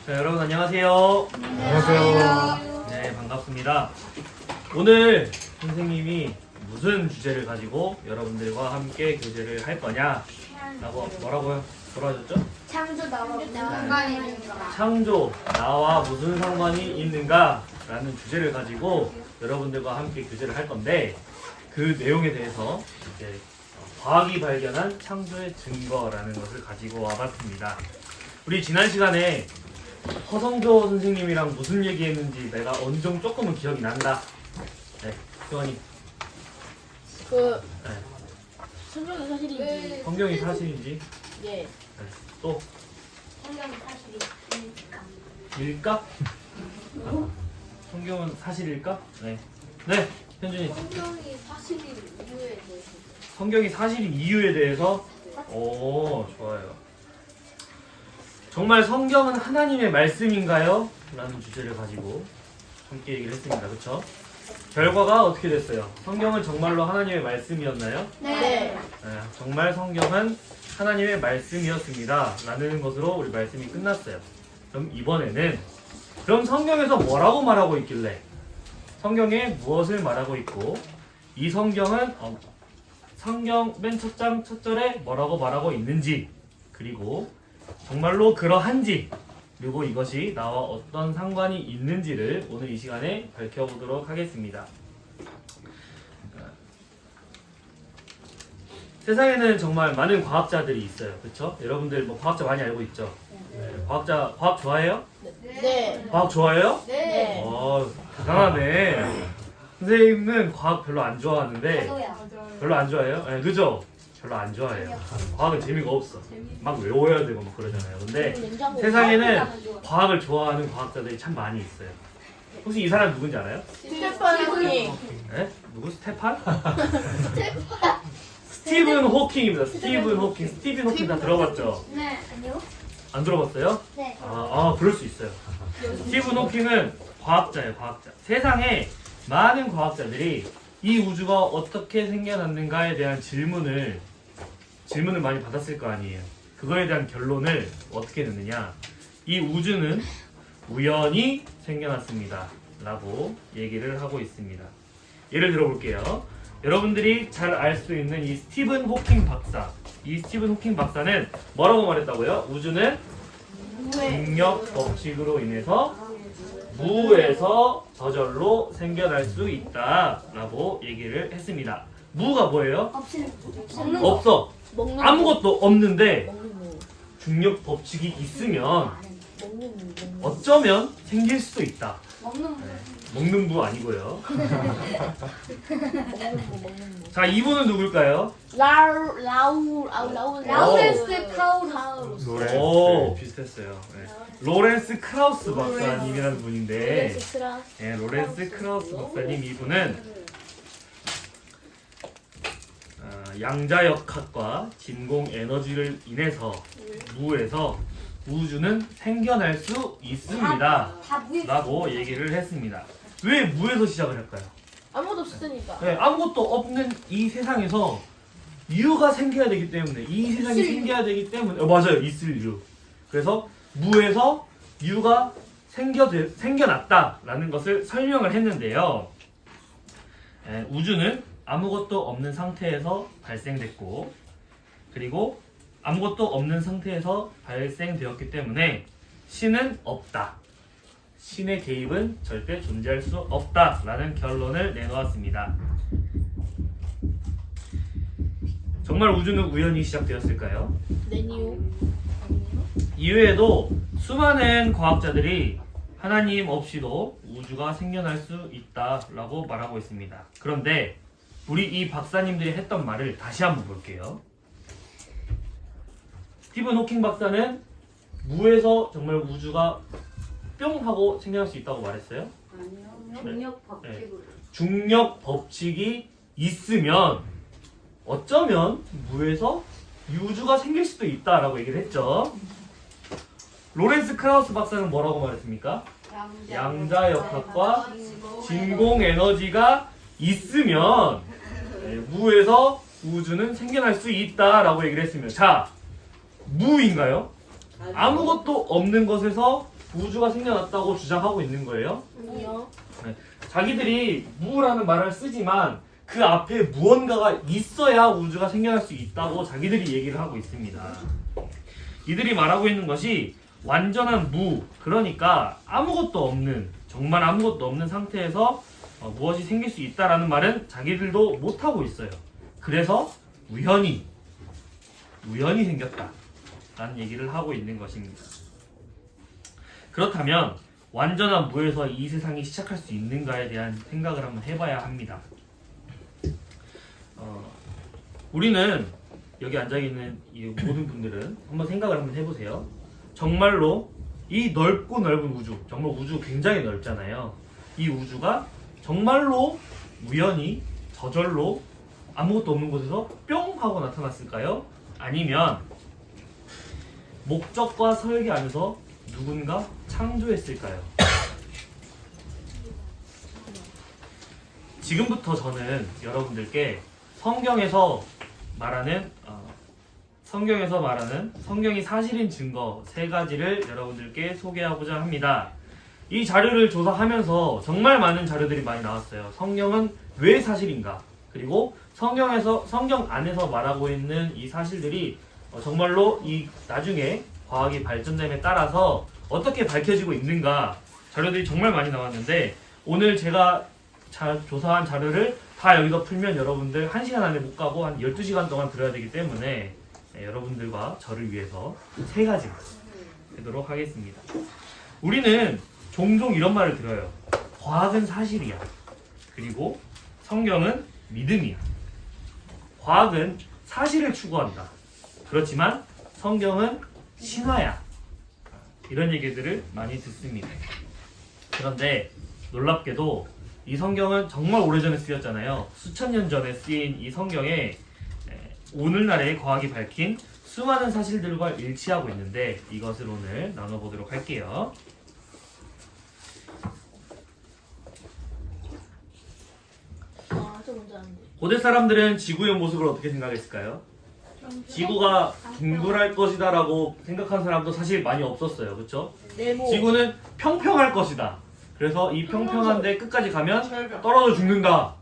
자, 여러분 안녕하세요. 안녕하세요. 네, 반갑습니다. 오늘 선생님이 무슨 주제를 가지고 여러분들과 함께 교제를 할 거냐? 라고 뭐라고요? 뭐라 하셨죠? 창조 나와 상관이 있는가? 창조, 나와 무슨 상관이 있는가? 라는 주제를 가지고 여러분들과 함께 교제를 할 건데 그 내용에 대해서 이제 과학이 발견한 창조의 증거라는 것을 가지고 와봤습니다. 우리 지난 시간에 허성조 선생님이랑 무슨 얘기했는지 내가 어느 정도 조금은 기억이 난다. 네, 교환이. 그 네, 성경이 사실인지 성경이 사실인지. 예. 네, 또 성경이 사실이 일까? 아, 성경은 사실일까? 네, 네, 현준이. 성경이 사실이 이유에 대해서 성경이 사실인 이유에 대해서. 오, 좋아요. 정말 성경은 하나님의 말씀인가요? 라는 주제를 가지고 함께 얘기를 했습니다. 그렇죠? 결과가 어떻게 됐어요? 성경은 정말로 하나님의 말씀이었나요? 네. 네, 정말 성경은 하나님의 말씀이었습니다. 라는 것으로 우리 말씀이 끝났어요. 그럼 이번에는 그럼 성경에서 뭐라고 말하고 있길래 성경에 무엇을 말하고 있고 이 성경은 성경 맨 첫 장 첫 절에 뭐라고 말하고 있는지 그리고 정말로 그러한지 그리고 이것이 나와 어떤 상관이 있는지를 오늘 이 시간에 밝혀보도록 하겠습니다. 세상에는 정말 많은 과학자들이 있어요. 그렇죠? 여러분들 뭐 과학자 많이 알고 있죠? 네, 과학 좋아해요? 네. 과학 좋아해요? 네. 대단하네. 선생님은 과학 별로 안 좋아하는데 별로 안 좋아해요? 네, 그죠? 별로 안 좋아해요. 과학은 재미가 없어. 막 외워야 되고 막 그러잖아요. 근데 세상에는 과학을 좋아하는 과학자들이 참 많이 있어요. 혹시 이 사람 누군지 알아요? 스테판 호킹. 네? 누구? 스테판? 스티븐 호킹입니다. 스티븐 호킹. 스티븐 호킹 다 들어봤죠? 네 아니요 안 들어봤어요? 네 그럴 수 있어요. 스티븐 호킹은 과학자예요, 과학자. 세상에 많은 과학자들이 이 우주가 어떻게 생겨났는가에 대한 질문을 많이 받았을 거 아니에요. 그거에 대한 결론을 어떻게 내느냐? 이 우주는 우연히 생겨났습니다. 라고 얘기를 하고 있습니다. 예를 들어볼게요. 여러분들이 잘 알 수 있는 이 스티븐 호킹 박사. 이 스티븐 호킹 박사는 뭐라고 말했다고요? 우주는 중력 법칙으로 인해서 무에서 저절로 생겨날 수 있다라고 얘기를 했습니다. 무가 뭐예요? 없는 없어. 먹는 아무것도 없는데 먹는 무. 중력 법칙이 있으면 먹는 무. 어쩌면 생길 수도 있다. 먹는 먹는 무 아니고요. 먹는 무. 자, 이분은 누굴까요? 라우렌스 카우루스 오, 비슷했어요. 네. 로렌스 크라우스 박사님이라는 분인데, 네, 로렌스 크라우스 박사님 이분은 양자역학과 진공 에너지를 인해서 무에서 우주는 생겨날 수 있습니다. 다 무에 라고 얘기를 했습니다. 왜 무에서 시작을 할까요? 아무것도 없으니까. 네, 아무것도 없는 이 세상에서 유가 생겨야 되기 때문에 이 세상이 생겨야 되기 때문에 맞아요. 있을 유. 그래서 무에서 유가 생겨났다라는 것을 설명을 했는데요. 우주는 아무것도 없는 상태에서 발생됐고 그리고 아무것도 없는 상태에서 발생되었기 때문에 신은 없다. 신의 개입은 절대 존재할 수 없다라는 결론을 내놓았습니다. 정말 우주는 우연히 시작되었을까요? 네니오. 이외에도 수많은 과학자들이 하나님 없이도 우주가 생겨날 수 있다라고 말하고 있습니다. 그런데 우리 이 박사님들이 했던 말을 다시 한번 볼게요. 스티븐 호킹 박사는 무에서 정말 우주가 뿅 하고 생겨날 수 있다고 말했어요? 중력 법칙으로 중력 법칙이 있으면 어쩌면 무에서 우주가 생길 수도 있다라고 얘기를 했죠. 로렌스 크라우스 박사는 뭐라고 말했습니까? 양자역학과 진공 에너지가 있으면 무에서 우주는 생겨날 수 있다라고 얘기를 했습니다. 자, 무인가요? 아무것도 없는 것에서 우주가 생겨났다고 주장하고 있는 거예요. 아니요. 자기들이 무라는 말을 쓰지만 그 앞에 무언가가 있어야 우주가 생겨날 수 있다고 자기들이 얘기를 하고 있습니다. 이들이 말하고 있는 것이 완전한 무, 그러니까 아무것도 없는, 정말 아무것도 없는 상태에서 무엇이 생길 수 있다라는 말은 자기들도 못하고 있어요. 그래서 우연히 생겼다 라는 얘기를 하고 있는 것입니다. 그렇다면 완전한 무에서 이 세상이 시작할 수 있는가에 대한 생각을 한번 해봐야 합니다. 우리는 여기 앉아있는 이 모든 분들은 한번 생각을 한번 해보세요. 정말로 이 넓고 넓은 우주, 정말 우주 굉장히 넓잖아요. 이 우주가 정말로 우연히 저절로 아무것도 없는 곳에서 뿅 하고 나타났을까요? 아니면 목적과 설계 안에서 누군가 창조했을까요? 지금부터 저는 여러분들께 성경에서 말하는 성경이 사실인 증거 3가지를 여러분들께 소개하고자 합니다. 이 자료를 조사하면서 정말 많은 자료들이 많이 나왔어요. 성경은 왜 사실인가? 그리고 성경 안에서 말하고 있는 이 사실들이 정말로 이 나중에 과학이 발전됨에 따라서 어떻게 밝혀지고 있는가 자료들이 정말 많이 나왔는데 오늘 제가 조사한 자료를 다 여기서 풀면 여러분들 1시간 안에 못 가고 한 12시간 동안 들어야 되기 때문에 여러분들과 저를 위해서 3가지 하도록 하겠습니다. 우리는 종종 이런 말을 들어요. 과학은 사실이야. 그리고 성경은 믿음이야. 과학은 사실을 추구한다. 그렇지만 성경은 신화야. 이런 얘기들을 많이 듣습니다. 그런데 놀랍게도 이 성경은 정말 오래전에 쓰였잖아요. 수천 년 전에 쓰인 이 성경에 오늘날의 과학이 밝힌 수많은 사실들과 일치하고 있는데 이것을 오늘 나눠보도록 할게요. 저 먼저 하는데. 고대 사람들은 지구의 모습을 어떻게 생각했을까요? 지구가 둥글할 것이다 라고 생각한 사람도 사실 많이 없었어요. 그렇죠? 네모. 지구는 평평할 것이다. 그래서 이 평평한데 끝까지 가면 떨어져 죽는다.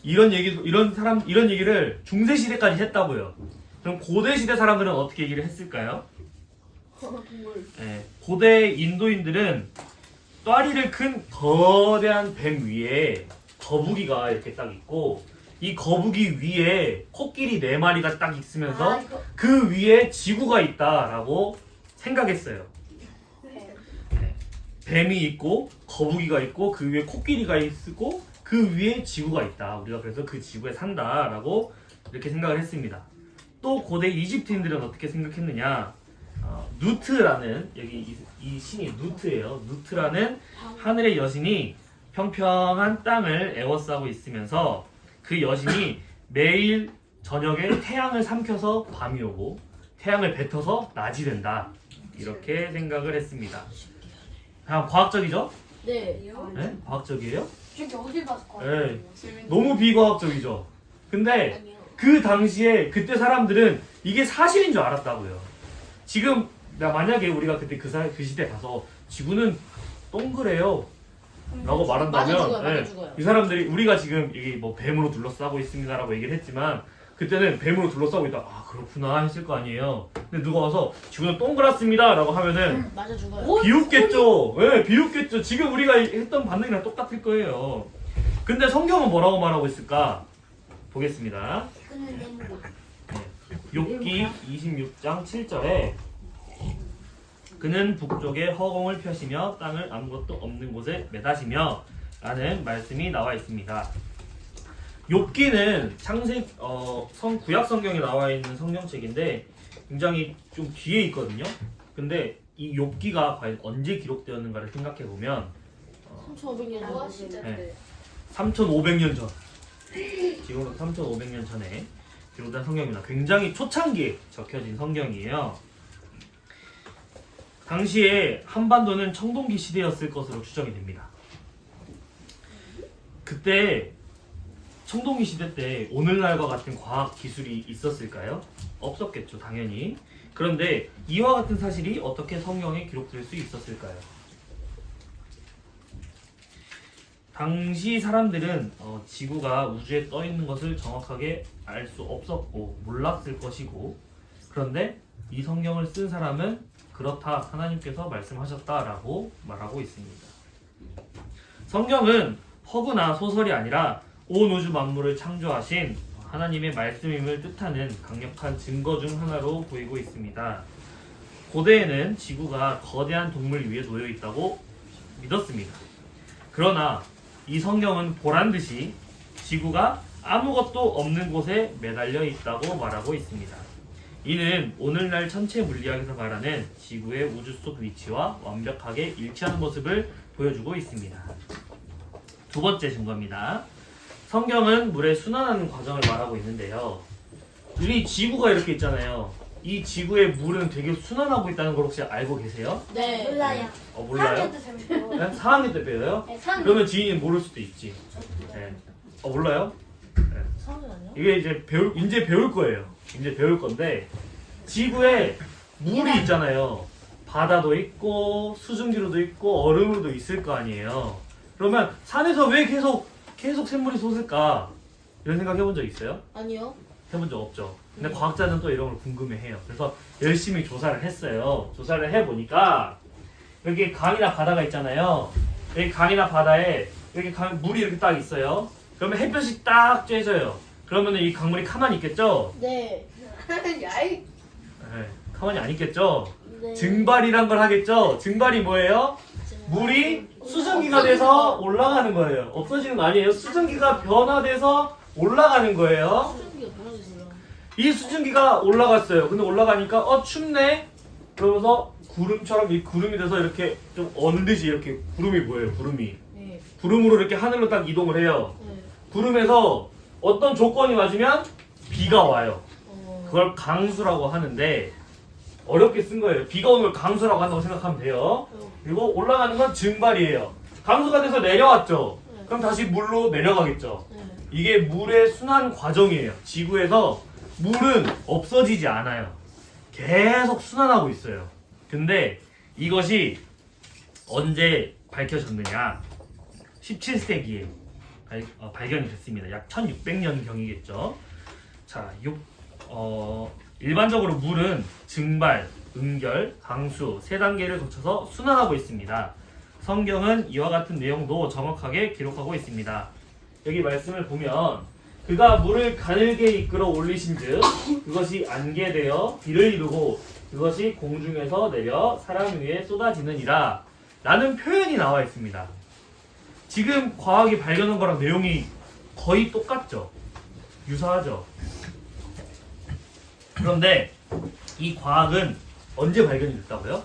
이런 얘기를 중세 시대까지 했다고요. 그럼 고대 시대 사람들은 어떻게 얘기를 했을까요? 동물. 고대 인도인들은 똬리를 큰 거대한 뱀 위에 거북이가 이렇게 딱 있고 이 거북이 위에 코끼리 4마리가 딱 있으면서 그 위에 지구가 있다라고 생각했어요. 뱀이 있고 거북이가 있고 그 위에 코끼리가 있고 그 위에 지구가 있다. 우리가 그래서 그 지구에 산다라고 이렇게 생각을 했습니다. 또 고대 이집트인들은 어떻게 생각했느냐? 누트라는 여기 이 신이 누트예요. 누트라는 하늘의 여신이 평평한 땅을 에워싸고 있으면서 그 여신이 매일 저녁에 태양을 삼켜서 밤이 오고 태양을 뱉어서 낮이 된다. 이렇게 생각을 했습니다. 그냥 과학적이죠? 네. 네? 과학적이에요? 저기 어딜 봐서 네. 너무 비과학적이죠? 근데 아니요. 그 당시에 그때 사람들은 이게 사실인 줄 알았다고요. 지금 만약에 우리가 그때 그 시대 가서 지구는 동그래요 라고 말한다면 맞아 죽어요. 이 사람들이 우리가 지금 여기 뭐 뱀으로 둘러싸고 있습니다 라고 얘기를 했지만 그때는 뱀으로 둘러싸고 있다. 아 그렇구나 했을 거 아니에요. 근데 누가 와서 지구는 동그랗습니다 라고 하면은 맞아 죽어요. 비웃겠죠. 네, 비웃겠죠. 지금 우리가 했던 반응이랑 똑같을 거예요. 근데 성경은 뭐라고 말하고 있을까? 보겠습니다. 그는 내모고 욥기 26장 7절에 그는 북쪽에 허공을 펴시며 땅을 아무것도 없는 곳에 매다시며 라는 말씀이 나와 있습니다. 욥기는 구약 성경에 나와 있는 성경책인데 굉장히 좀 뒤에 있거든요. 근데 이 욥기가 과연 언제 기록되었는가를 생각해 보면 3,500년 와 전에. 진짜 네. 3,500년 전, 지금으로 3,500년 전에 기록된 성경입니다. 굉장히 초창기에 적혀진 성경이에요. 당시에 한반도는 청동기 시대였을 것으로 추정이 됩니다. 그때 청동기 시대 때 오늘날과 같은 과학 기술이 있었을까요? 없었겠죠, 당연히. 그런데 이와 같은 사실이 어떻게 성경에 기록될 수 있었을까요? 당시 사람들은 지구가 우주에 떠 있는 것을 정확하게 알 수 없었고 몰랐을 것이고, 그런데 이 성경을 쓴 사람은 그렇다, 하나님께서 말씀하셨다라고 말하고 있습니다. 성경은 허구나 소설이 아니라 온 우주 만물을 창조하신 하나님의 말씀임을 뜻하는 강력한 증거 중 하나로 보이고 있습니다. 고대에는 지구가 거대한 동물 위에 놓여 있다고 믿었습니다. 그러나 이 성경은 보란듯이 지구가 아무것도 없는 곳에 매달려 있다고 말하고 있습니다. 이는 오늘날 천체 물리학에서 말하는 지구의 우주 속 위치와 완벽하게 일치하는 모습을 보여주고 있습니다. 두 번째 증거입니다. 성경은 물의 순환하는 과정을 말하고 있는데요. 우리 지구가 이렇게 있잖아요. 이 지구의 물은 되게 순환하고 있다는 걸 혹시 알고 계세요? 네. 몰라요. 몰라요? 4학년 때 배웠어요. 네? 4학년 때 배워요? 네, 4학년. 그러면 지인이 모를 수도 있지. 네. 몰라요? 네. 사학년 아니야? 이게 이제 배울 거예요. 이제 배울 건데, 지구에 물이 있잖아요. 바다도 있고 수증기로도 있고 얼음으로도 있을 거 아니에요. 그러면 산에서 왜 계속 샘물이 솟을까? 이런 생각 해본 적 있어요? 아니요. 해본 적 없죠. 근데 과학자는 또 이런 걸 궁금해해요. 그래서 열심히 조사를 했어요. 조사를 해보니까 여기 강이나 바다가 있잖아요. 여기 강이나 바다에 여기 물이 이렇게 딱 있어요. 그러면 햇볕이 딱 쬐져요. 그러면 이 강물이 가만히 있겠죠? 네. 야이. 네, 가만히 안 있겠죠? 네. 증발이란 걸 하겠죠? 증발이 뭐예요? 물이 수증기가 돼서 올라가는 거예요. 없어지는 거 아니에요. 수증기가 변화돼서 올라가는 거예요. 수증기가 변하겠어요. 이 수증기가 올라갔어요. 근데 올라가니까 춥네? 그러면서 구름처럼 이 구름이 돼서 이렇게 좀 얼듯이 이렇게 구름이 보여요. 구름이. 네. 구름으로 이렇게 하늘로 딱 이동을 해요. 네. 구름에서 어떤 조건이 맞으면 비가 와요. 그걸 어. 강수라고 하는데, 어렵게 쓴 거예요. 비가 오는 걸 강수라고 한다고 생각하면 돼요. 그리고 올라가는 건 증발이에요. 강수가 돼서 내려왔죠. 네. 그럼 다시 물로 내려가겠죠. 네. 이게 물의 순환 과정이에요. 지구에서 물은 없어지지 않아요. 계속 순환하고 있어요. 근데 이것이 언제 밝혀졌느냐? 17세기에 발견이 됐습니다. 약 1600년 경이겠죠. 자, 일반적으로 물은 증발, 응결, 강수 세 단계를 거쳐서 순환하고 있습니다. 성경은 이와 같은 내용도 정확하게 기록하고 있습니다. 여기 말씀을 보면 그가 물을 가늘게 이끌어 올리신즉 그것이 안개되어 비를 이루고 그것이 공중에서 내려 사람 위에 쏟아지느니라 라는 표현이 나와 있습니다. 지금 과학이 발견한 거랑 내용이 거의 똑같죠? 유사하죠? 그런데 이 과학은 언제 발견이 됐다고요?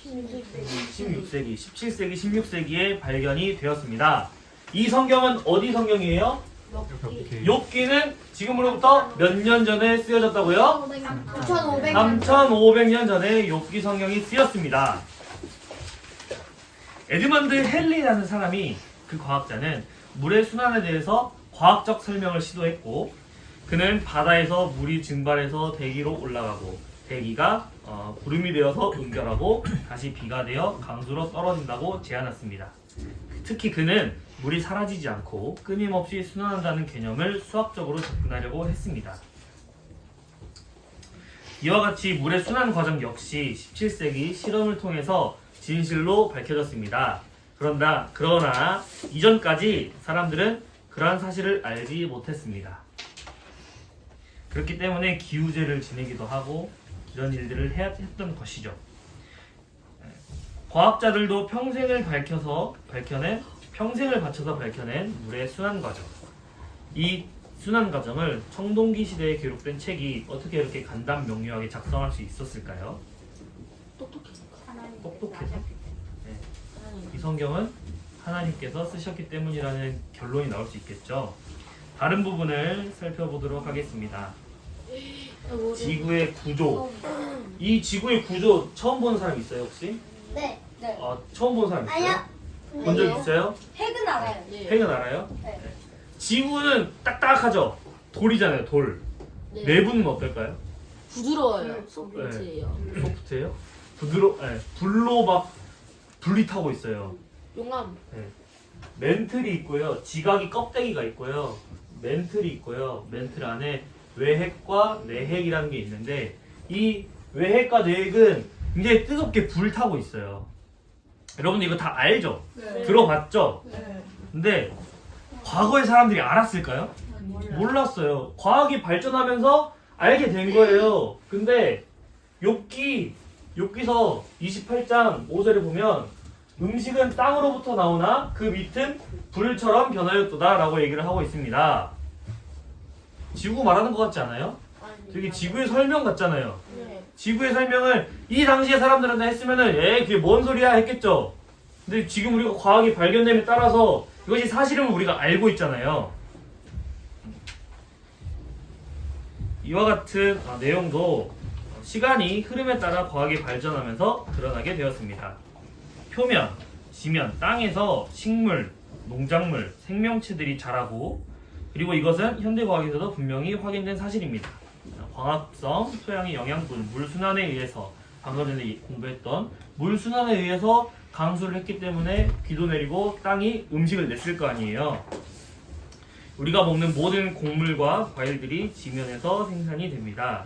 16세기, 17세기, 16세기에 발견이 되었습니다. 이 성경은 어디 성경이에요? 욥기는 지금으로부터 몇 년 전에 쓰여졌다고요? 9,500년. 3,500년 전에 욥기 성경이 쓰였습니다. 에드먼드 헨리라는 사람이, 그 과학자는 물의 순환에 대해서 과학적 설명을 시도했고, 그는 바다에서 물이 증발해서 대기로 올라가고 대기가 구름이 되어서 응결하고 다시 비가 되어 강수로 떨어진다고 제안했습니다. 특히 그는 물이 사라지지 않고 끊임없이 순환한다는 개념을 수학적으로 접근하려고 했습니다. 이와 같이 물의 순환 과정 역시 17세기 실험을 통해서 진실로 밝혀졌습니다. 그러나 이전까지 사람들은 그러한 사실을 알지 못했습니다. 그렇기 때문에 기우제를 지내기도 하고 이런 일들을 했던 것이죠. 과학자들도 평생을 바쳐서 밝혀낸 물의 순환 과정. 이 순환 과정을 청동기 시대에 기록된 책이 어떻게 이렇게 간단 명료하게 작성할 수 있었을까요? 똑똑해서? 네. 이 성경은 하나님께서 쓰셨기 때문이라는 결론이 나올 수 있겠죠. 다른 부분을 살펴보도록 하겠습니다. 지구의 구조. 이 지구의 구조 처음 보는 사람 있어요 혹시? 네. 네. 처음 보는 사람 있어요? 아니요. 본 적 있어요? 핵은 알아요. 네. 핵은 알아요? 네. 지구는 딱딱하죠? 돌이잖아요, 돌. 네. 내부는 어떨까요? 부드러워요. 소프트예요. 소프트예요? 불로 막 불이 타고 있어요. 용암. 멘틀이 있고요. 지각이 껍데기가 있고요. 멘틀이 있고요. 멘틀 안에 외핵과 내핵이라는 게 있는데 이 외핵과 내핵은 굉장히 뜨겁게 불타고 있어요. 여러분들 이거 다 알죠? 네. 들어봤죠? 네. 근데 과거의 사람들이 알았을까요? 몰랐어요. 과학이 발전하면서 알게 된 거예요. 근데 욥기서 28장 5절에 보면 음식은 땅으로부터 나오나 그 밑은 불처럼 변하였도다 라고 얘기를 하고 있습니다. 지구 말하는 것 같지 않아요? 되게 지구의 설명 같잖아요. 네. 지구의 설명을 이 당시의 사람들한테 했으면은 그게 뭔 소리야 했겠죠. 근데 지금 우리가 과학이 발견됨에 따라서 이것이 사실임을 우리가 알고 있잖아요. 이와 같은 내용도 시간이 흐름에 따라 과학이 발전하면서 드러나게 되었습니다. 표면, 지면, 땅에서 식물, 농작물, 생명체들이 자라고 그리고 이것은 현대과학에서도 분명히 확인된 사실입니다. 광합성, 토양의 영양분, 물순환에 의해서 방금 전에 공부했던 물순환에 의해서 강수를 했기 때문에 비도 내리고 땅이 음식을 냈을 거 아니에요. 우리가 먹는 모든 곡물과 과일들이 지면에서 생산이 됩니다.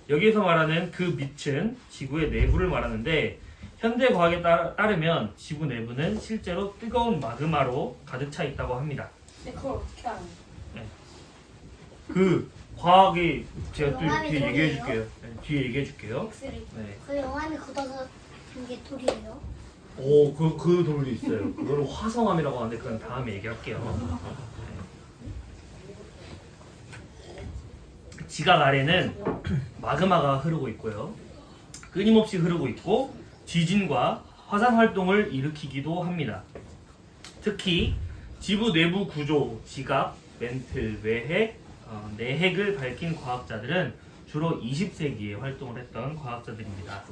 여기에서 말하는 그 밑은 지구의 내부를 말하는데 현대 과학에 따르면 지구 내부는 실제로 뜨거운 마그마로 가득 차 있다고 합니다. 근데 그걸 어떻게 알아요? 그 과학이 제가 또 용암이 뒤에 얘기해 돌이에요? 줄게요. 뒤에 얘기해 줄게요. 엑스레이. 네. 그 용암이 굳어서 된 게 돌이에요? 오, 그 돌도 있어요. 그거를 화성암이라고 하는데 그건 다음에 얘기할게요. 네. 지각 아래는 마그마가 흐르고 있고요. 끊임없이 흐르고 있고 지진과 화산 활동을 일으키기도 합니다. 특히 지구 내부 구조, 지각, 멘틀, 외핵, 내핵을 밝힌 과학자들은 주로 20세기에 활동을 했던 과학자들입니다.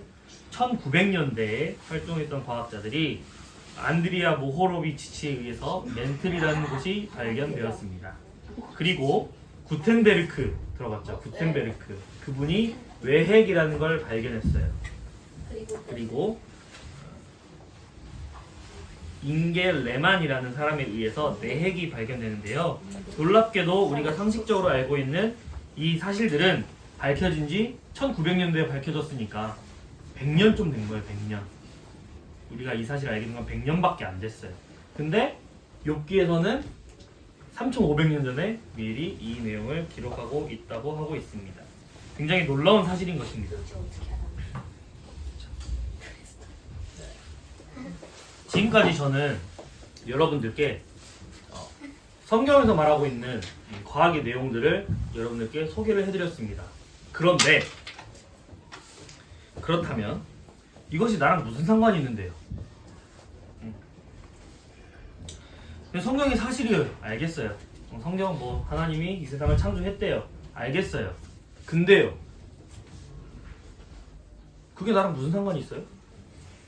1900년대에 활동했던 과학자들이 안드리아 모호로비치치에 의해서 멘틀이라는 곳이 발견되었습니다. 그리고 구텐베르크 들어봤죠? 구텐베르크 그분이 외핵이라는 걸 발견했어요. 그리고 잉게 레만이라는 사람에 의해서 내핵이 발견되는데요. 놀랍게도 우리가 상식적으로 알고 있는 이 사실들은 밝혀진 지 1900년대에 밝혀졌으니까 100년 좀 된 거예요. 100년. 우리가 이 사실을 알게 된 건 100년밖에 안 됐어요. 근데 욥기에서는 3500년 전에 미리 이 내용을 기록하고 있다고 하고 있습니다. 굉장히 놀라운 사실인 것입니다. 지금까지 저는 여러분들께 성경에서 말하고 있는 과학의 내용들을 여러분들께 소개를 해드렸습니다. 그런데 그렇다면 이것이 나랑 무슨 상관이 있는데요? 성경이 사실이에요. 알겠어요. 성경 뭐 하나님이 이 세상을 창조했대요. 알겠어요. 근데요. 그게 나랑 무슨 상관이 있어요?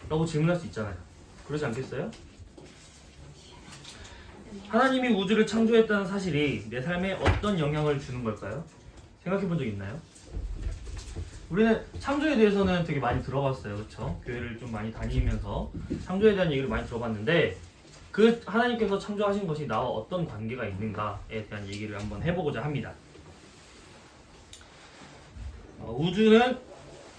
라고 질문할 수 있잖아요. 그러지 않겠어요? 하나님이 우주를 창조했다는 사실이 내 삶에 어떤 영향을 주는 걸까요? 생각해 본 적 있나요? 우리는 창조에 대해서는 되게 많이 들어봤어요. 그렇죠? 교회를 좀 많이 다니면서 창조에 대한 얘기를 많이 들어봤는데 그 하나님께서 창조하신 것이 나와 어떤 관계가 있는가에 대한 얘기를 한번 해보고자 합니다. 우주는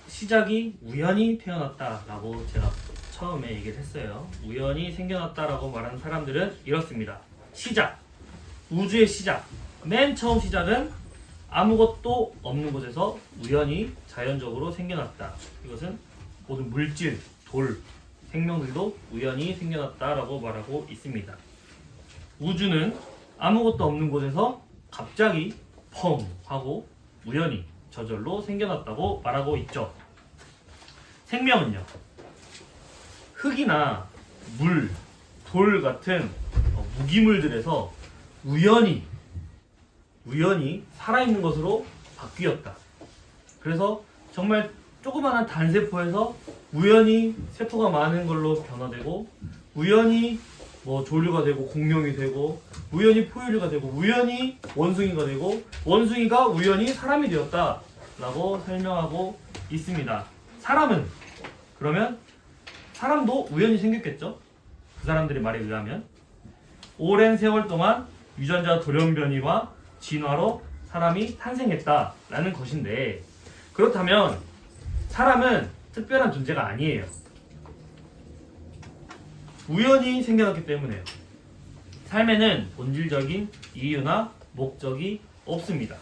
시작이 우연히 태어났다라고 제가 처음에 얘기를 했어요. 우연히 생겨났다라고 말하는 사람들은 이렇습니다. 시작, 우주의 시작, 맨 처음 시작은 아무것도 없는 곳에서 우연히 자연적으로 생겨났다. 이것은 모든 물질, 돌, 생명들도 우연히 생겨났다라고 말하고 있습니다. 우주는 아무것도 없는 곳에서 갑자기 펑 하고 우연히 저절로 생겨났다고 말하고 있죠. 생명은요, 흙이나 물, 돌 같은 무기물들에서 우연히 살아있는 것으로 바뀌었다. 그래서 정말 조그마한 단세포에서 우연히 세포가 많은 걸로 변화되고 우연히 뭐 조류가 되고 공룡이 되고 우연히 포유류가 되고 우연히 원숭이가 되고 원숭이가 우연히 사람이 되었다. 라고 설명하고 있습니다. 사람은 그러면 사람도 우연히 생겼겠죠? 그 사람들의 말에 의하면 오랜 세월 동안 유전자 돌연변이와 진화로 사람이 탄생했다라는 것인데, 그렇다면 사람은 특별한 존재가 아니에요. 우연히 생겨났기 때문에요. 삶에는 본질적인 이유나 목적이 없습니다.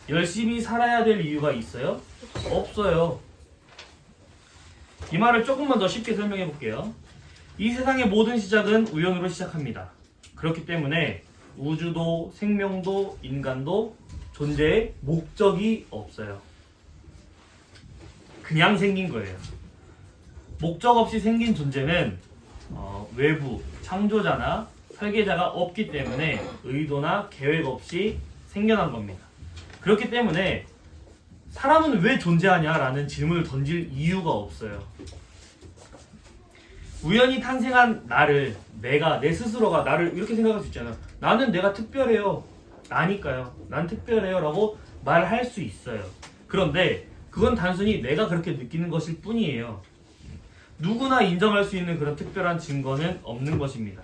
열심히 살아야 될 이유가 있어요? 없어요. 이 말을 조금만 더 쉽게 설명해 볼게요. 이 세상의 모든 시작은 우연으로 시작합니다. 그렇기 때문에 우주도 생명도 인간도 존재의 목적이 없어요. 그냥 생긴 거예요. 목적 없이 생긴 존재는 외부 창조자나 설계자가 없기 때문에 의도나 계획 없이 생겨난 겁니다. 그렇기 때문에 사람은 왜 존재하냐라는 질문을 던질 이유가 없어요. 우연히 탄생한 나를, 내 스스로가 나를 이렇게 생각할 수 있잖아요. 나는 내가 특별해요. 나니까요. 난 특별해요. 라고 말할 수 있어요. 그런데 그건 단순히 내가 그렇게 느끼는 것일 뿐이에요. 누구나 인정할 수 있는 그런 특별한 증거는 없는 것입니다.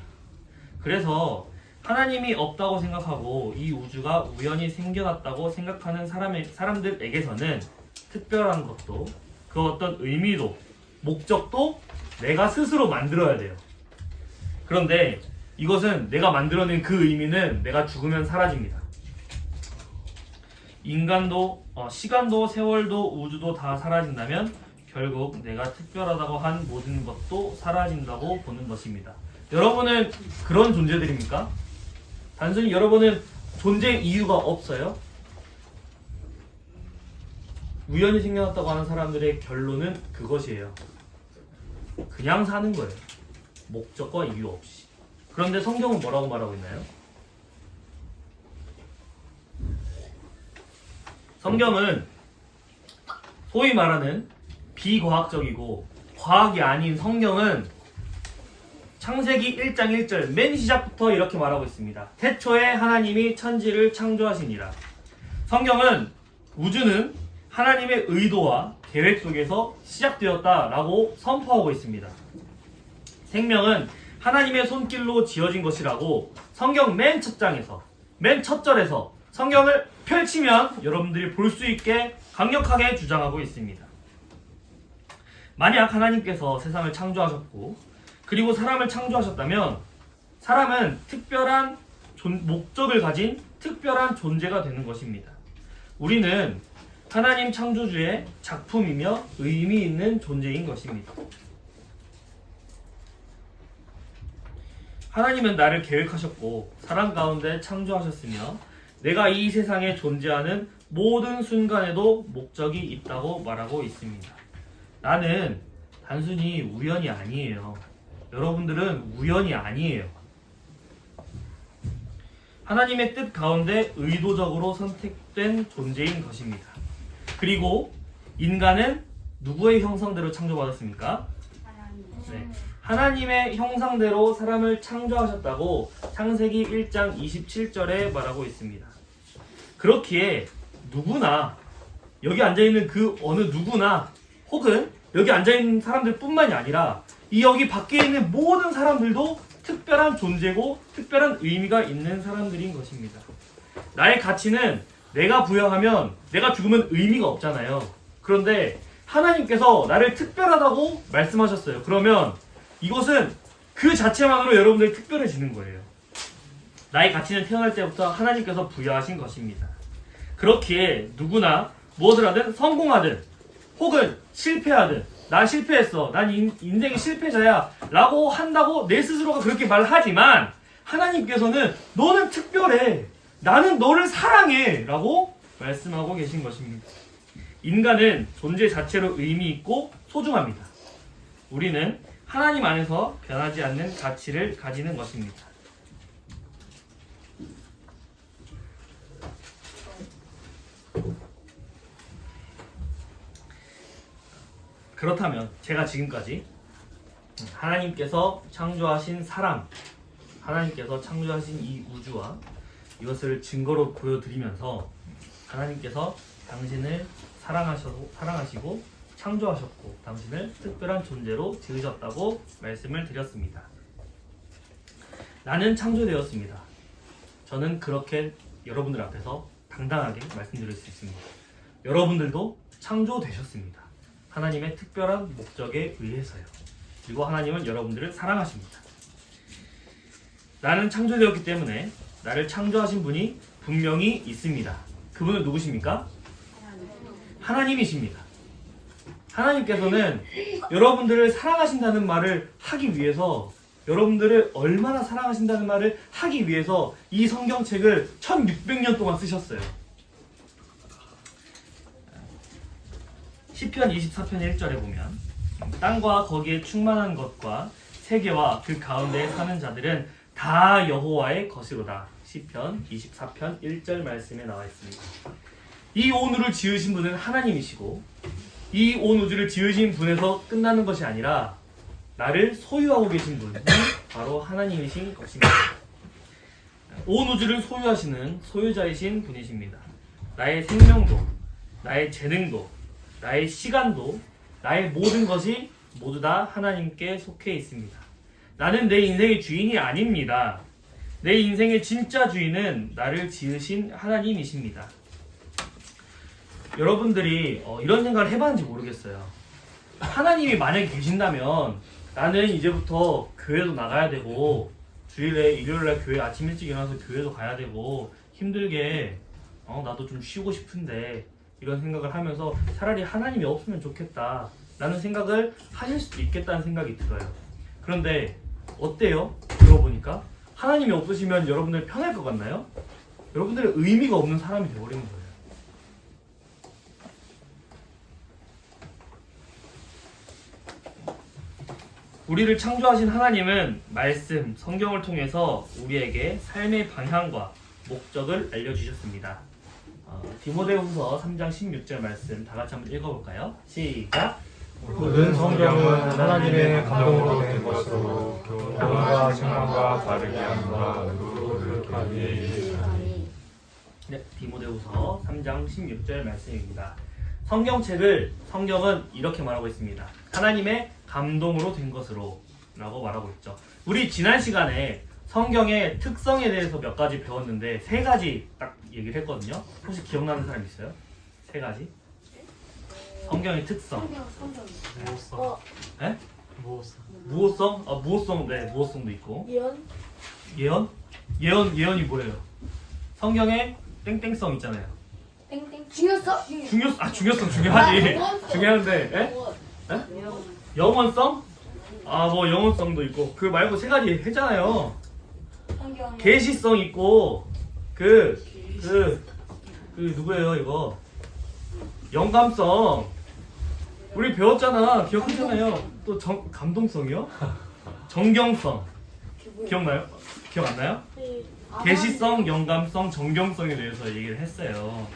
그래서 하나님이 없다고 생각하고 이 우주가 우연히 생겨났다고 생각하는 사람들에게서는 특별한 것도, 그 어떤 의미도 목적도 내가 스스로 만들어야 돼요. 그런데 이것은 내가 만들어낸 그 의미는 내가 죽으면 사라집니다. 인간도, 시간도, 세월도, 우주도 다 사라진다면 결국 내가 특별하다고 한 모든 것도 사라진다고 보는 것입니다. 여러분은 그런 존재들입니까? 단순히 여러분은 존재 이유가 없어요? 우연히 생겨났다고 하는 사람들의 결론은 그것이에요. 그냥 사는 거예요. 목적과 이유 없이. 그런데 성경은 뭐라고 말하고 있나요? 성경은 소위 말하는 비과학적이고 과학이 아닌 성경은 창세기 1장 1절 맨 시작부터 이렇게 말하고 있습니다. 태초에 하나님이 천지를 창조하시니라. 성경은 우주는 하나님의 의도와 계획 속에서 시작되었다라고 선포하고 있습니다. 생명은 하나님의 손길로 지어진 것이라고 성경 맨 첫 장에서, 맨 첫 절에서 성경을 펼치면 여러분들이 볼 수 있게 강력하게 주장하고 있습니다. 만약 하나님께서 세상을 창조하셨고 그리고 사람을 창조하셨다면 사람은 특별한 목적을 가진 특별한 존재가 되는 것입니다. 우리는 하나님 창조주의 작품이며 의미 있는 존재인 것입니다. 하나님은 나를 계획하셨고 사람 가운데 창조하셨으며 내가 이 세상에 존재하는 모든 순간에도 목적이 있다고 말하고 있습니다. 나는 단순히 우연이 아니에요. 여러분들은 우연이 아니에요. 하나님의 뜻 가운데 의도적으로 선택된 존재인 것입니다. 그리고 인간은 누구의 형상대로 창조받았습니까? 네. 하나님의 형상대로 사람을 창조하셨다고 창세기 1장 27절에 말하고 있습니다. 그렇기에 누구나, 여기 앉아있는 그 어느 누구나, 혹은 여기 앉아있는 사람들 뿐만이 아니라 이 여기 밖에 있는 모든 사람들도 특별한 존재고 특별한 의미가 있는 사람들인 것입니다. 나의 가치는 내가 부여하면 내가 죽으면 의미가 없잖아요. 그런데 하나님께서 나를 특별하다고 말씀하셨어요. 그러면 이것은 그 자체만으로 여러분들이 특별해지는 거예요. 나의 가치는 태어날 때부터 하나님께서 부여하신 것입니다. 그렇기에 누구나 무엇을 하든 성공하든 혹은 실패하든, 난 실패했어, 난 인생의 실패자야 라고 한다고 내 스스로가 그렇게 말하지만 하나님께서는 너는 특별해, 나는 너를 사랑해 라고 말씀하고 계신 것입니다. 인간은 존재 자체로 의미 있고 소중합니다. 우리는 하나님 안에서 변하지 않는 가치를 가지는 것입니다. 그렇다면 제가 지금까지 하나님께서 창조하신 사람, 하나님께서 창조하신 이 우주와 이것을 증거로 보여드리면서 하나님께서 당신을 사랑하시고 창조하셨고 당신을 특별한 존재로 지으셨다고 말씀을 드렸습니다. 나는 창조되었습니다. 저는 그렇게 여러분들 앞에서 당당하게 말씀드릴 수 있습니다. 여러분들도 창조되셨습니다. 하나님의 특별한 목적에 의해서요. 그리고 하나님은 여러분들을 사랑하십니다. 나는 창조되었기 때문에 나를 창조하신 분이 분명히 있습니다. 그분은 누구십니까? 하나님이십니다. 하나님께서는 여러분들을 사랑하신다는 말을 하기 위해서, 여러분들을 얼마나 사랑하신다는 말을 하기 위해서 이 성경책을 1600년 동안 쓰셨어요. 시편 24편 1절에 보면 땅과 거기에 충만한 것과 세계와 그 가운데에 사는 자들은 다 여호와의 것이로다. 시편 24편 1절 말씀에 나와 있습니다. 이 온 우주를 지으신 분은 하나님이시고 이 온 우주를 지으신 분에서 끝나는 것이 아니라 나를 소유하고 계신 분이 바로 하나님이신 것입니다. 온 우주를 소유하시는 소유자이신 분이십니다. 나의 생명도, 나의 재능도, 나의 시간도, 나의 모든 것이 모두 다 하나님께 속해 있습니다. 나는 내 인생의 주인이 아닙니다. 내 인생의 진짜 주인은 나를 지으신 하나님이십니다. 여러분들이 이런 생각을 해봤는지 모르겠어요. 하나님이 만약에 계신다면 나는 이제부터 교회도 나가야 되고 주일에 일요일날 교회 아침 일찍 일어나서 교회도 가야 되고 힘들게 나도 좀 쉬고 싶은데 이런 생각을 하면서 차라리 하나님이 없으면 좋겠다 라는 생각을 하실 수도 있겠다는 생각이 들어요. 그런데 어때요? 들어보니까 하나님이 없으시면 여러분들 편할 것 같나요? 여러분들은 의미가 없는 사람이 되어버리는 거예요. 우리를 창조하신 하나님은 말씀, 성경을 통해서 우리에게 삶의 방향과 목적을 알려주셨습니다. 디모데후서 3장 16절 말씀 다 같이 한번 읽어볼까요? 시작! 모든 성경은 하나님의 감동으로 된 것으로 교훈과 생각과 다르게 함과 의도를 하기. 네, 디모데후서 3장 16절 말씀입니다. 성경은 이렇게 말하고 있습니다. 하나님의 감동으로 된 것으로 라고 말하고 있죠. 우리 지난 시간에 성경의 특성에 대해서 몇 가지 배웠는데 세 가지 딱 얘기를 했거든요. 혹시 기억나는 사람 있어요? 세 가지? 성경의 특성. 어, 네? 무호성? 무호성, 네, 무호성도 있고. 예언? 예언이 뭐예요? 성경의 땡땡성 있잖아요. 땡땡. 중요성. 중요성 중요하지. 중요한데, 예? 영원성? 뭐 영원성도 있고. 그 말고 세 가지 했잖아요. 성경. 계시성 있고, 누구예요, 이거? 영감성. 우리 배웠잖아. 기억하잖아요. 또 감동성이요? 정경성. 기억나요? 기억 안 나요? 계시성, 영감성, 정경성에 대해서 얘기를 했어요.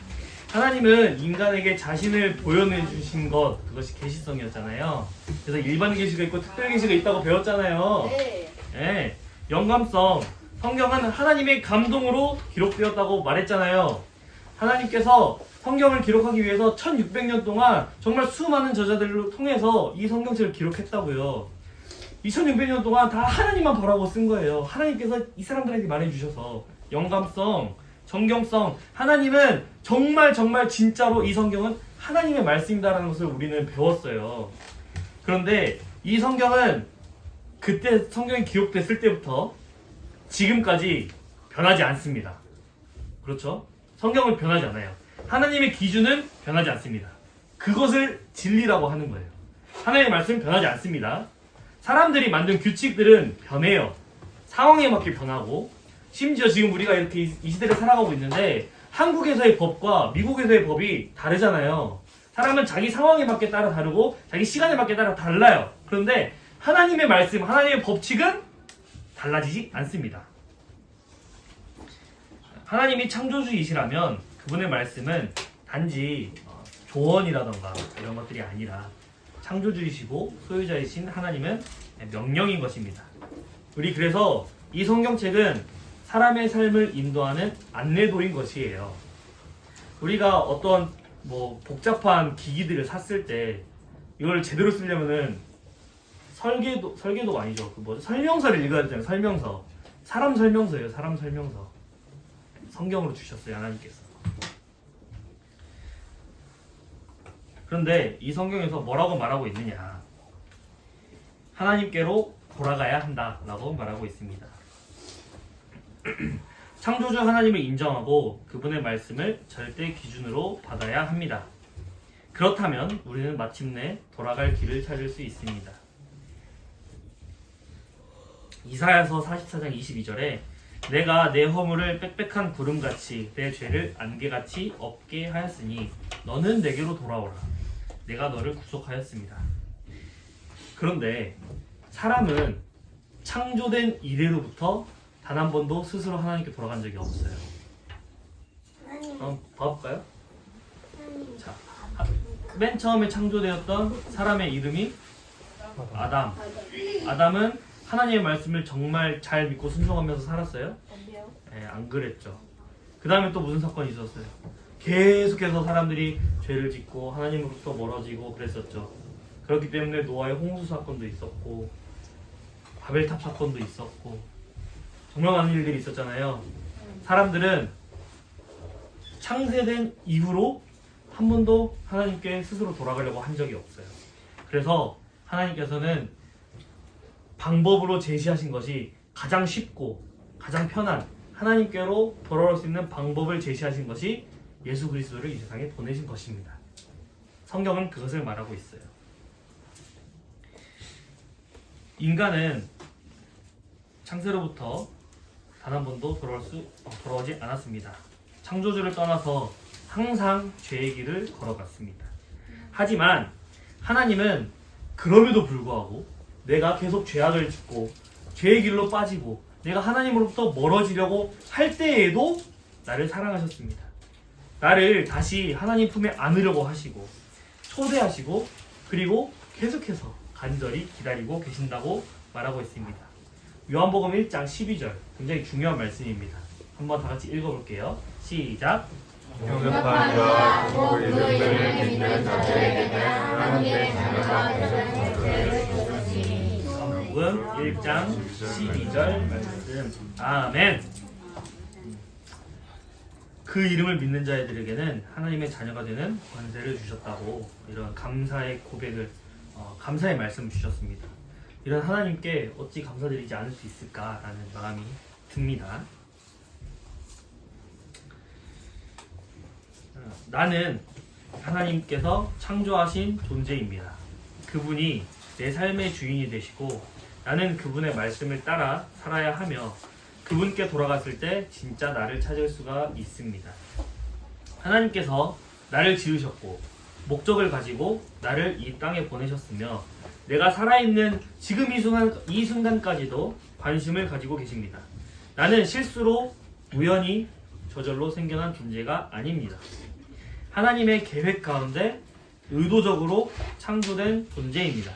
하나님은 인간에게 자신을 보여내주신 것, 그것이 계시성이었잖아요. 그래서 일반 계시가 있고 특별 계시가 있다고 배웠잖아요. 네. 네. 영감성. 성경은 하나님의 감동으로 기록되었다고 말했잖아요. 하나님께서 성경을 기록하기 위해서 1600년 동안 정말 수많은 저자들을 통해서 이 성경책을 기록했다고요. 2600년 동안 다 하나님만 바라고 쓴 거예요. 하나님께서 이 사람들에게 말해주셔서. 영감성, 정경성. 하나님은 정말 진짜로 이 성경은 하나님의 말씀이다라는 것을 우리는 배웠어요. 그런데 이 성경은 그때 성경이 기록됐을 때부터 지금까지 변하지 않습니다. 그렇죠? 성경은 변하지 않아요. 하나님의 기준은 변하지 않습니다. 그것을 진리라고 하는 거예요. 하나님의 말씀은 변하지 않습니다. 사람들이 만든 규칙들은 변해요. 상황에 맞게 변하고, 심지어 지금 우리가 이렇게 이 시대를 살아가고 있는데 한국에서의 법과 미국에서의 법이 다르잖아요. 사람은 자기 상황에 맞게 따라 다르고 자기 시간에 맞게 따라 달라요. 그런데 하나님의 말씀, 하나님의 법칙은 달라지지 않습니다. 하나님이 창조주이시라면 그분의 말씀은 단지 조언이라던가 이런 것들이 아니라 창조주이시고 소유자이신 하나님은 명령인 것입니다. 우리 그래서 이 성경책은 사람의 삶을 인도하는 안내도인 것이에요. 우리가 어떤 뭐 복잡한 기기들을 샀을 때 이걸 제대로 쓰려면은 설계도가 아니죠. 그 뭐죠? 설명서를 읽어야 되잖아요. 설명서. 사람 설명서예요. 사람 설명서. 성경으로 주셨어요. 하나님께서. 그런데 이 성경에서 뭐라고 말하고 있느냐? 하나님께로 돌아가야 한다라고 말하고 있습니다. 창조주 하나님을 인정하고 그분의 말씀을 절대 기준으로 받아야 합니다. 그렇다면 우리는 마침내 돌아갈 길을 찾을 수 있습니다. 이사야서 44장 22절에 내가 내 허물을 빽빽한 구름같이 내 죄를 안개같이 없게 하였으니 너는 내게로 돌아오라. 내가 너를 구속하였습니다. 그런데 사람은 창조된 이래로부터 단 한 번도 스스로 하나님께 돌아간 적이 없어요. 한번 봐볼까요? 자, 맨 처음에 창조되었던 사람의 이름이 아담. 아담은 하나님의 말씀을 정말 잘 믿고 순종하면서 살았어요? 네, 안 그랬죠. 그 다음에 또 무슨 사건이 있었어요? 계속해서 사람들이 죄를 짓고 하나님으로부터 멀어지고 그랬었죠. 그렇기 때문에 노아의 홍수 사건도 있었고 바벨탑 사건도 있었고 정말 많은 일들이 있었잖아요. 사람들은 창세된 이후로 한 번도 하나님께 스스로 돌아가려고 한 적이 없어요. 그래서 하나님께서는 방법으로 제시하신 것이 가장 쉽고 가장 편한 하나님께로 돌아올 수 있는 방법을 제시하신 것이 예수 그리스도를 이 세상에 보내신 것입니다. 성경은 그것을 말하고 있어요. 인간은 창세로부터 단 한 번도 돌아오지 않았습니다. 창조주를 떠나서 항상 죄의 길을 걸어갔습니다. 하지만 하나님은 그럼에도 불구하고 내가 계속 죄악을 짓고 죄의 길로 빠지고 내가 하나님으로부터 멀어지려고 할 때에도 나를 사랑하셨습니다. 나를 다시 하나님 품에 안으려고 하시고 초대하시고 그리고 계속해서 간절히 기다리고 계신다고 말하고 있습니다. 요한복음 1장 12절 굉장히 중요한 말씀입니다. 한번 다 같이 읽어볼게요. 시작. 용접한 자와 그 이름을 믿는 자들에게는 하나님의 자녀가 되는 요한복음 1장 12절 말씀. 아멘. 그 이름을 믿는 자들에게는 하나님의 자녀가 되는 권세를 주셨다고 이런 감사의 고백을 감사의 말씀을 주셨습니다. 이런 하나님께 어찌 감사드리지 않을 수 있을까라는 마음이 듭니다. 나는 하나님께서 창조하신 존재입니다. 그분이 내 삶의 주인이 되시고 나는 그분의 말씀을 따라 살아야 하며 그분께 돌아갔을 때 진짜 나를 찾을 수가 있습니다. 하나님께서 나를 지으셨고 목적을 가지고 나를 이 땅에 보내셨으며 내가 살아있는 지금 이 순간까지도 관심을 가지고 계십니다. 나는 실수로 우연히 저절로 생겨난 존재가 아닙니다. 하나님의 계획 가운데 의도적으로 창조된 존재입니다.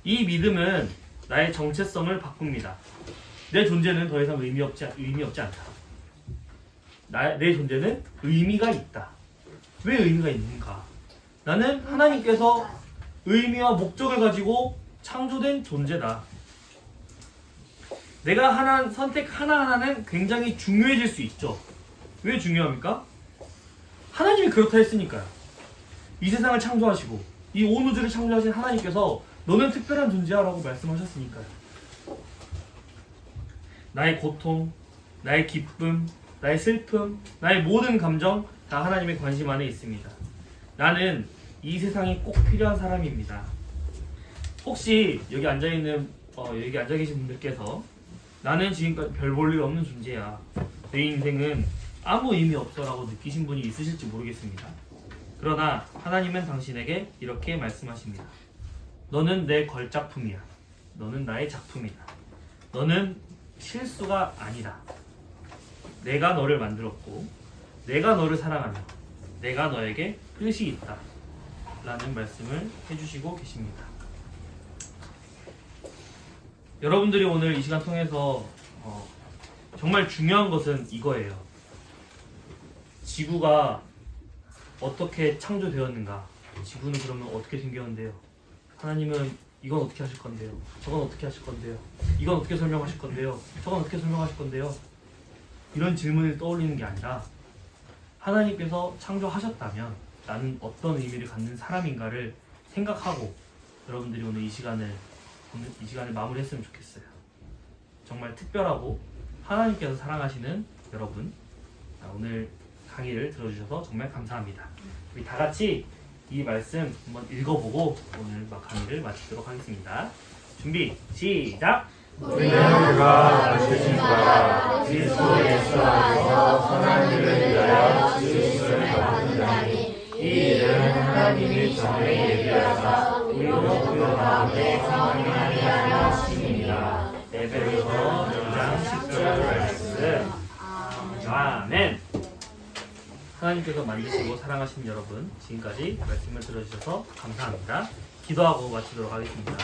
이 믿음은 나의 정체성을 바꿉니다. 내 존재는 더 이상 의미 없지 않다. 내 존재는 의미가 있다. 왜 의미가 있는가? 나는 하나님께서 의미와 목적을 가지고 창조된 존재다. 내가 선택 하나하나는 굉장히 중요해질 수 있죠. 왜 중요합니까? 하나님이 그렇다 했으니까요. 이 세상을 창조하시고 이 온 우주를 창조하신 하나님께서 너는 특별한 존재야 라고 말씀하셨으니까요. 나의 고통, 나의 기쁨, 나의 슬픔, 나의 모든 감정 다 하나님의 관심 안에 있습니다. 나는 이 세상이 꼭 필요한 사람입니다. 혹시 여기 앉아 계신 분들께서 나는 지금까지 별 볼 일 없는 존재야. 내 인생은 아무 의미 없어라고 느끼신 분이 있으실지 모르겠습니다. 그러나 하나님은 당신에게 이렇게 말씀하십니다. 너는 내 걸작품이야. 너는 나의 작품이다. 너는 실수가 아니다. 내가 너를 만들었고 내가 너를 사랑하며 내가 너에게 뜻이 있다. 라는 말씀을 해주시고 계십니다. 여러분들이 오늘 이 시간 통해서 정말 중요한 것은 이거예요. 지구가 어떻게 창조되었는가? 지구는 그러면 어떻게 생겼는데요? 하나님은 이건 어떻게 하실 건데요? 저건 어떻게 하실 건데요? 이건 어떻게 설명하실 건데요? 저건 어떻게 설명하실 건데요? 이런 질문을 떠올리는 게 아니라 하나님께서 창조하셨다면 나는 어떤 의미를 갖는 사람인가를 생각하고 여러분들이 오늘 이 시간을 마무리했으면 좋겠어요. 정말 특별하고 하나님께서 사랑하시는 여러분, 오늘 강의를 들어주셔서 정말 감사합니다. 우리 다 같이 이 말씀 한번 읽어보고 오늘 강의를 마치도록 하겠습니다. 준비 시작! 우리는 그가 만드신 바 그리스도 예수 안에서 선한 일을 위하여 지으심을 받는다니 이 일은 하나님이 전에 예비하사 우리로 그 가운데 성행하게 하려 하심이니라. 에베소서 2장 10절 말씀. 아멘. 하나님께서 만드시고 사랑하신 여러분, 지금까지 말씀을 들어주셔서 감사합니다. 기도하고 마치도록 하겠습니다.